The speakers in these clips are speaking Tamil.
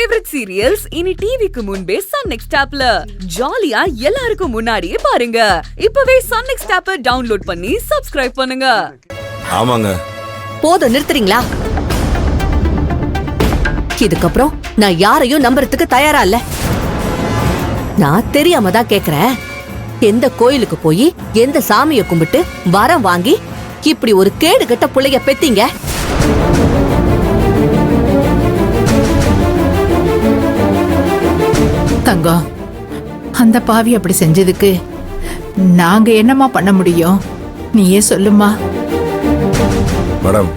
ஃபேவரட் சீரியல்ஸ் இனி டிவிக்கு முன்பே சன் நெக்ஸ்ட் ஆப்ல ஜாலியா எல்லாருக்கும் முன்னாடியே பாருங்க. இப்பவே சன் நெக்ஸ்ட் ஆப்பை டவுன்லோட் பண்ணி சப்ஸ்கிரைப் பண்ணுங்க. ஆமாங்க. போதும், நிறுத்துறீங்களா? இதுக்கப்புறம் நான் யாரையும் நம்புறதுக்கு தயாரா இல்ல. நான் தெரியாம தான் கேக்குறேன். எந்த கோயிலுக்கு போய் எந்த சாமியை கும்பிட்டு வரம் வாங்கி இப்படி ஒரு கேடு கட்ட புள்ளைய பெத்தீங்க? தங்கம், அந்த பாவி அப்படி செஞ்சதுக்கு நாங்க என்னமா பண்ண முடியும்? நீயே சொல்லுமா. மேடம்,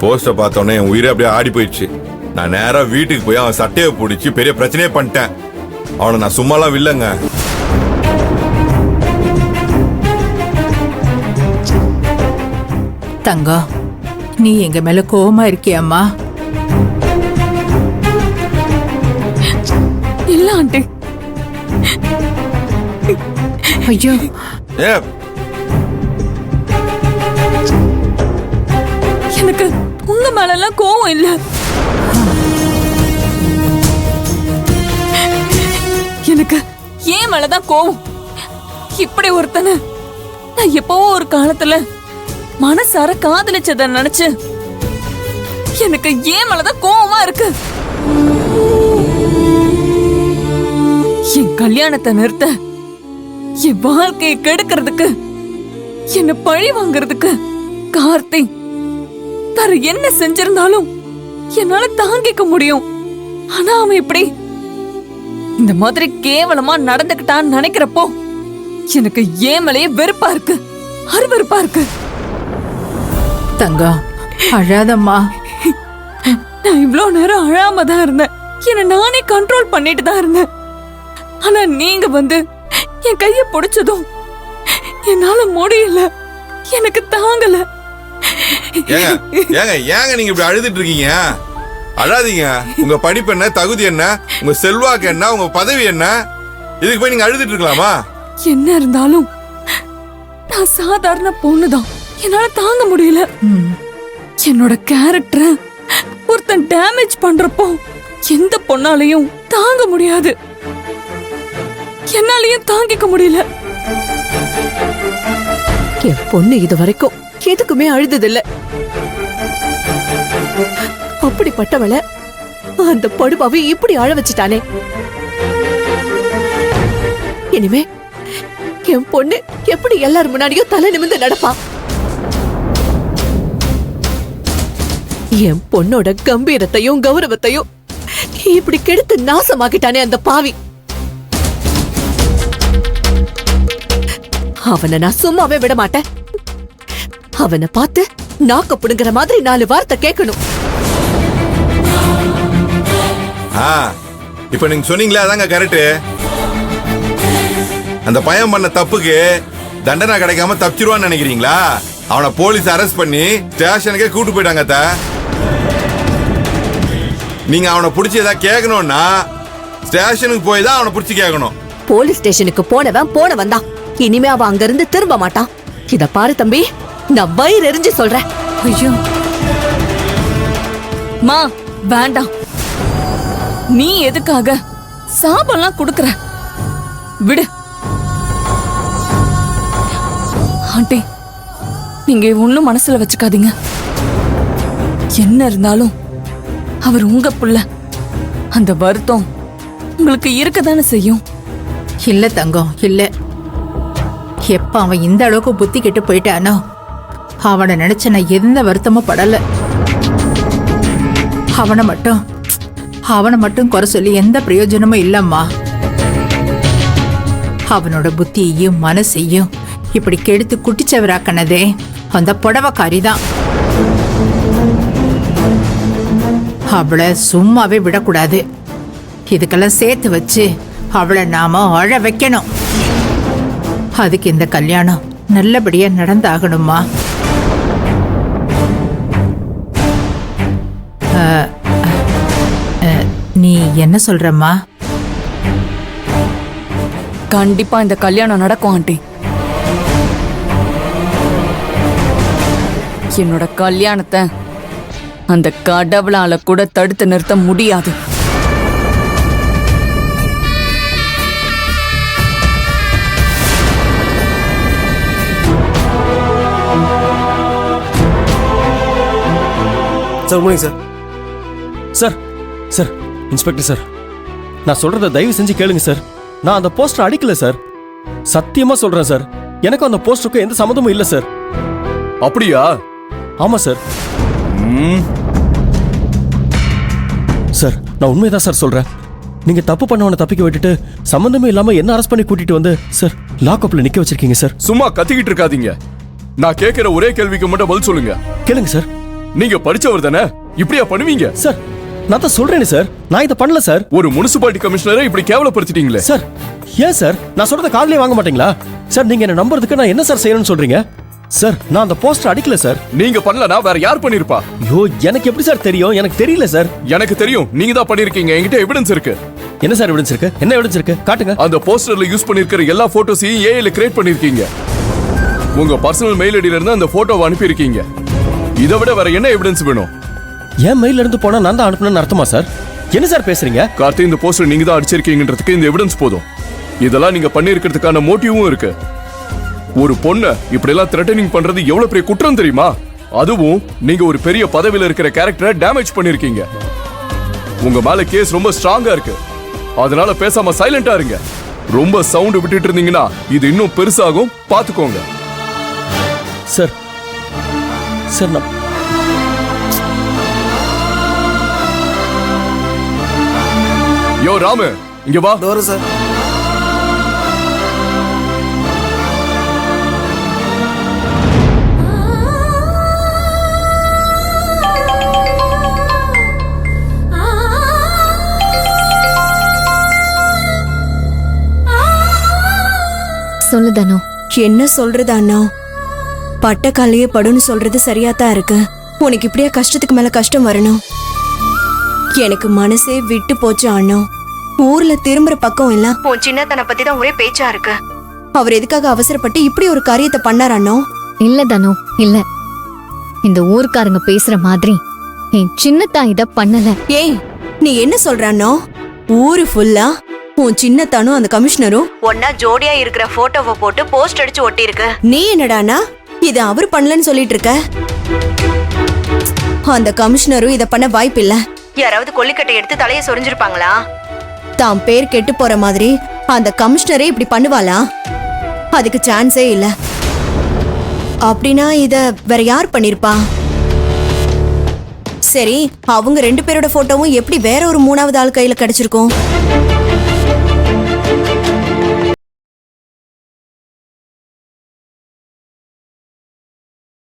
போஸ்டர் பார்த்தோன்னே என் உயிரை அப்படியே ஆடி போயிடுச்சு. நான் நேரா வீட்டுக்கு போய் அவன் சட்டையை பிடிச்சி பெரிய பிரச்சனையே பண்ணிட்டேன். அவனை நான் சும்மாலாம் இல்லைங்க. தங்கம், நீ எங்க மேல கோவமா இருக்கியாம்மா? இல்ல ஆண்டி. ஐயோ, ஏ எனக்கு உங்க மேலலாம் கோவம் இல்ல. எனக்கு ஏன் மேலதான் கோவம். இப்படி ஒருத்தனை நான் எப்பவோ ஒரு காலத்துல மனசார காதலிச்சத நினைச்சு எனக்கு ஏன் மேலதான் கோவமா இருக்கு. என் கல்யாணத்தை நிறுத்த, என் வாழ்க்கையை கெடுக்கிறதுக்கு, என்ன பழி வாங்குறதுக்கு கார்த்தி வேற என்ன செஞ்சிருந்தாலும் என்னால தாங்கிக்க முடியும். ஆனா அவன் இப்படி இந்த மாதிரி கேவலமா நடந்துக்கிட்டான்னு நினைக்கிறப்போ எனக்கு ஏமலையே வெறுப்பா இருக்கு, அருவருப்பா இருக்கு. தங்கம், அழாதம்மா. நான் இவ்வளவு நேரம் அழாம தான் இருந்தேன். என்ன நானே கண்ட்ரோல் பண்ணிட்டு தான் இருந்தேன். ஆனா நீங்க வந்து என் கைய பிடிச்சதும் என்னால முடியல, எனக்கு தாங்கல. ஏங்க நீங்க இப்படி அழுதுட்டு இருக்கீங்க? அழாதீங்க. உங்க படிப்பு என்ன, தகுதி என்ன, உங்க செல்வாக்கு என்ன, உங்க பதவி என்ன, இதுக்கு போய் நீங்க அழுதுட்டு இருக்கலாமா? என்ன இருந்தாலும் நான் சாதாரண பொண்ணுதான். என்னால தாங்க முடியல. என்னோட கேரக்டரை ஒருத்தன் டேமேஜ் பண்றப்போ எந்த பொண்ணாலையும் தாங்க முடியாது. என்னாலையும் தாங்கிக்க முடியல. என் பொண்ணு இது வரைக்கும் எதுக்குமே அழுததில்ல. அப்படிப்பட்டவளை அந்த படுபாவி இப்படி அழ வச்சுட்டானே. இனிமே என் பொண்ணு எப்படி எல்லாரும் முன்னாடியும் தலை நிமிர்ந்து நடப்பா? என் பொண்ணோட கம்பீரத்தையும் கௌரவத்தையும் இப்படி கெடுத்து நாசமாக்கிட்டானே அந்த பாவி. அவனை நான் சும்மாவே விட மாட்டேன். அவனை பார்த்து நாக்க புடுங்கிற மாதிரி 4 வார்த்தை கேட்கணும். இப்ப நீங்க சொன்னீங்களே அதாங்க கரெக்ட். அந்த பையன் பண்ண தப்புக்கு தண்டனை கிடைக்காம தப்பிச்சிருவான்னு நினைக்கிறீங்களா? அவனை போலீஸ் அரெஸ்ட் பண்ணி ஸ்டேஷனுக்கே கூட்டு போயிட்டாங்க. நீங்க அவனை பிடிச்சி ஏதாவது கேட்கணும்னா ஸ்டேஷனுக்கு போய் தான் அவனை பிடிச்சி கேட்கணும். போலீஸ் ஸ்டேஷனுக்கு போனவன் தான். இனிமே அவன் அங்க இருந்து திரும்ப மாட்டான். இத பாரு தம்பி, நான் வயிறு எரிஞ்சு சொல்றேன். ஐயோ மா, வேண்டாம். நீ எதுக்காக சாபம்லாம் கொடுக்கற? விடு ஆண்டி. நீங்க ஒண்ணும் மனசுல வச்சுக்காதீங்க. என்ன இருந்தாலும் அவர் உங்க புள்ள. அந்த வருத்தம் உங்களுக்கு இருக்கதானே செய்யும். இல்ல தங்கம், இல்ல. எப்ப அவன் இந்த அளவுக்கு புத்தி கெட்டு போயிட்டானோ அவனை நினைச்சு நான் எந்த வருத்தமும் படல. அவனை மட்டும் குறை சொல்லி எந்த பிரயோஜனமும் இல்லம்மா. அவனோட புத்தியையும் மனசையும் இப்படி கெடுத்து குட்டிச்சவராக்கனதே அந்த புடவைக்காரிதான். அவளை சும்மாவே விடக்கூடாது. இதுக்கெல்லாம் சேர்த்து வச்சு அவளை நாம அழ வைக்கணும். அதுக்கு இந்த கல்யாணம் நல்லபடியா நடந்தாகணுமா? நீ என்ன சொல்றம்மா? கண்டிப்பா இந்த கல்யாணம் நடக்கும் ஆண்டி. என்னோட கல்யாணத்தை அந்த கடவுளால கூட தடுத்து நிறுத்த முடியாது. Sir good morning sir. Sir sir inspector sir, நான் சொல்றத தயவு செஞ்சு கேளுங்க சார். நான் அந்த போஸ்டர் அடிக்கல சார், சத்தியமா சொல்றேன் சார். எனக்கும் அந்த போஸ்டருக்கும் எந்த சம்மந்தமும் இல்லை சார். அப்படியா? ஆமா சார். சார் நான் உண்மைதான் சார் சொல்றேன். நீங்க தப்பு பண்ணவனை தப்பிக்க விட்டுட்டு சம்பந்தமே இல்லாம என்ன அரெஸ்ட் பண்ணி கூட்டிட்டு வந்து சார் லாக்அப்ல நிக்க வச்சிருக்கீங்க சார். சும்மா கத்திக்கிட்டு இருக்காதீங்க. நான் கேட்கிற ஒரே கேள்விக்கு மட்டும் பதில் சொல்லுங்க. கேளுங்க சார். நீங்க படிச்சவர் தானே, இப்படியா பண்ணுவீங்க? சார் நான் தான் சொல்றேனே சார், நான் இதை பண்ணல சார். ஒரு முனிசிபாலிட்டி கமிஷனரை இப்படி கேவலப்படுத்திட்டீங்களே சார். ஏன் சார் நான் சொல்றத காதுலயே வாங்க மாட்டீங்களா சார்? நீங்க என்ன நம்புறதுக்கு நான் என்ன சார் செய்யணும்னு சொல்றீங்க? சார் நான் அந்த போஸ்டர் அடிக்கல சார். நீங்க பண்ணலனா வேற யார் பண்ணிருப்பா? ஐயோ எனக்கு எப்படி சார் தெரியும்? எனக்கு தெரியல சார். எனக்கு தெரியும், நீங்க தான் பண்ணிருக்கீங்க. என்கிட்ட எவிடன்ஸ் இருக்கு. என்ன சார் எவிடன்ஸ் இருக்கு? என்ன எவிடன்ஸ் இருக்கு? காட்டுங்க. அந்த போஸ்டர்ல யூஸ் பண்ணிருக்கிற எல்லா போட்டோஸையும் ஏஐல கிரியேட் பண்ணிருக்கீங்க. உங்க பர்சனல் மெயில் ஐடில இருந்து அந்த போட்டோவை அனுப்பி இருக்கீங்க. இதை விட வேற என்ன எவிடன்ஸ் வேணும்? என் மெயில இருந்து போனா நான் தான் அனுப்புனேன்னு அர்த்தமா சார்? என்ன சார் பேசுறீங்க? கார்த்தி, இந்த போஸ்டர் நீங்க தான் அடிச்சிருக்கீங்கன்றதுக்கு இந்த எவிடன்ஸ் போதும். இதெல்லாம் நீங்க பண்ணிருக்கிறதுக்கான மோட்டிவும் இருக்கு. ஒரு பொண்ணை இப்படி எல்லாம் த்ரெட்டனிங் பண்றது எவ்வளவு பெரிய குற்றம் தெரியுமா? அதுவும் நீங்க ஒரு பெரிய பதவியில இருக்கிற கேரக்டரை டேமேஜ் பண்ணிருக்கீங்க. உங்க மேல கேஸ் ரொம்ப ஸ்ட்ராங்கா இருக்கு. அதனால பேசாம சைலண்டா இருங்க. ரொம்ப சவுண்ட் விட்டுட்டு இருந்தீங்கன்னா இது இன்னும் பெருசாகும், பாத்துக்கோங்க. சார் சார் நான் யோ ராமு, இங்க வா. Door sir. சொல்லு தனு. என்ன சொல்றது அண்ணா? பட்ட காலையே படுன்னு சொல்றது சரியாத்தான் இருக்கு. உனக்கு இப்படியே கஷ்டத்துக்கு மேல கஷ்டம் வரணும்? எனக்கு மனசே விட்டு போச்சு அண்ணா. ஊர்ல திரும்புற பக்கம் எல்லாம் உன் சின்னத்தனை பத்தி தான் ஒரே பேச்சா இருக்கு. அவர் எதுக்காக அவசரப்பட்டு இப்படி ஒரு காரியத்தை பண்ணார் அண்ணா? இல்ல தனு, இல்ல. இந்த ஊர்க்காரங்க பேசுற மாதிரி என் சின்னத்தா இத பண்ணல. ஏய், நீ என்ன சொல்ற அண்ணா? ஊரு ஃபுல்லா உன் சின்னத்தானும் அந்த கமிஷனரும் ஒன்னா ஜோடியா இருக்கிற போட்டோவை போட்டு போஸ்ட் அடிச்சு ஒட்டி இருக்கு. நீ என்னடானா இது அவர் பண்ணலன்னு சொல்லிட்டு இருக்க? அந்த கமிஷனரும் இத பண்ண வாய்ப்பு இல்ல. யாராவது கொல்லிக்கட்டை எடுத்து தலைய சொரிஞ்சிருப்பாங்களா? தாம் பேர் கெட்டு போற மாதிரி அந்த கமிஷனரே இப்படி பண்ணுவாளா? அதுக்கு சான்ஸே இல்ல. அப்படின்னா இத வேற யார் பண்ணிருப்பா? சரி, அவங்க ரெண்டு பேரோட போட்டோவும் எப்படி வேற ஒரு மூணாவது ஆள் கையில கிடைச்சிருக்கும்?